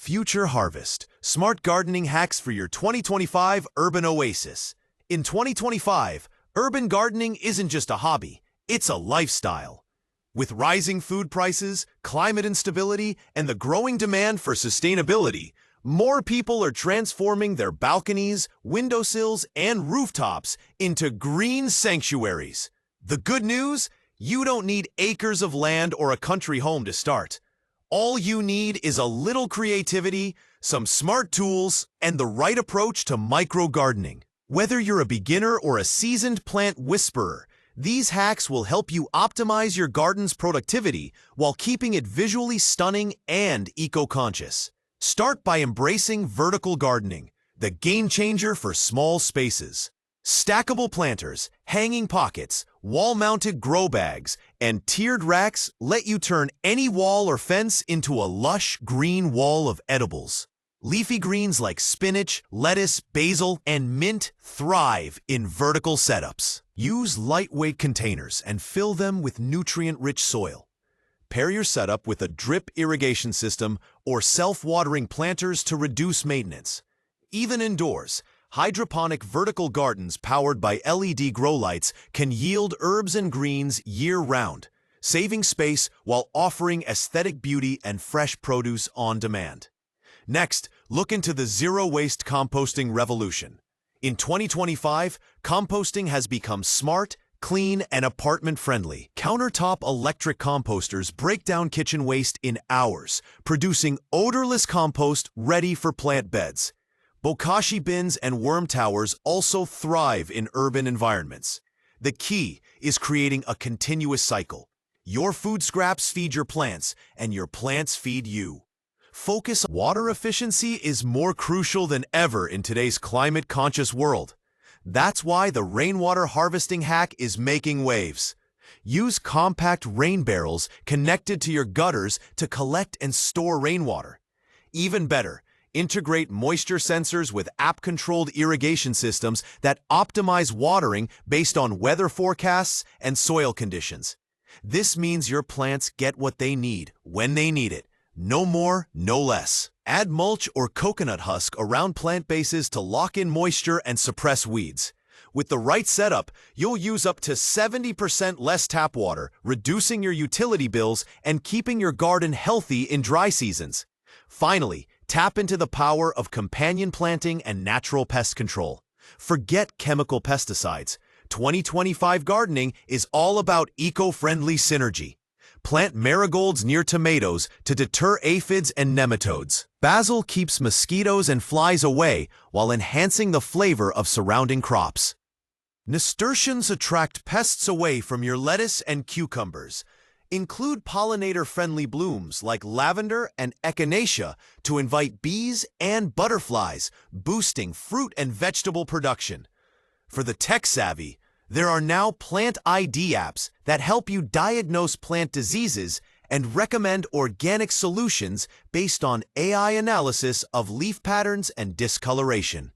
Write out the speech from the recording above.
Future Harvest, smart gardening hacks for your 2025 urban oasis. In 2025, urban gardening isn't just a hobby, it's a lifestyle. With rising food prices, climate instability, and the growing demand for sustainability, more people are transforming their balconies, windowsills, and rooftops into green sanctuaries. The good news? You don't need acres of land or a country home to start. All you need is a little creativity, some smart tools, and the right approach to micro-gardening. Whether you're a beginner or a seasoned plant whisperer, these hacks will help you optimize your garden's productivity while keeping it visually stunning and eco-conscious. Start by embracing vertical gardening, the game changer for small spaces. Stackable planters, hanging pockets, wall-mounted grow bags, and tiered racks let you turn any wall or fence into a lush green wall of edibles. Leafy greens like spinach, lettuce, basil, and mint thrive in vertical setups. Use lightweight containers and fill them with nutrient-rich soil. Pair your setup with a drip irrigation system or self-watering planters to reduce maintenance. Even indoors, hydroponic vertical gardens powered by LED grow lights can yield herbs and greens year-round, saving space while offering aesthetic beauty and fresh produce on demand. Next, look into the zero-waste composting revolution. In 2025, composting has become smart, clean, and apartment-friendly. Countertop electric composters break down kitchen waste in hours, producing odorless compost ready for plant beds. Bokashi bins and worm towers also thrive in urban environments. The key is creating a continuous cycle. Your food scraps feed your plants, and your plants feed you. Focus on water efficiency is more crucial than ever in today's climate-conscious world. That's why the rainwater harvesting hack is making waves. Use compact rain barrels connected to your gutters to collect and store rainwater. Even better, integrate moisture sensors with app-controlled irrigation systems that optimize watering based on weather forecasts and soil conditions. This means your plants get what they need when they need it. No more, no less. Add mulch or coconut husk around plant bases to lock in moisture and suppress weeds. With the right setup, you'll use up to 70% less tap water, reducing your utility bills and keeping your garden healthy in dry seasons. Finally, tap into the power of companion planting and natural pest control. Forget chemical pesticides. 2025 gardening is all about eco-friendly synergy. Plant marigolds near tomatoes to deter aphids and nematodes. Basil keeps mosquitoes and flies away while enhancing the flavor of surrounding crops. Nasturtiums attract pests away from your lettuce and cucumbers. Include pollinator-friendly blooms like lavender and echinacea to invite bees and butterflies, boosting fruit and vegetable production. For the tech-savvy, there are now plant ID apps that help you diagnose plant diseases and recommend organic solutions based on AI analysis of leaf patterns and discoloration.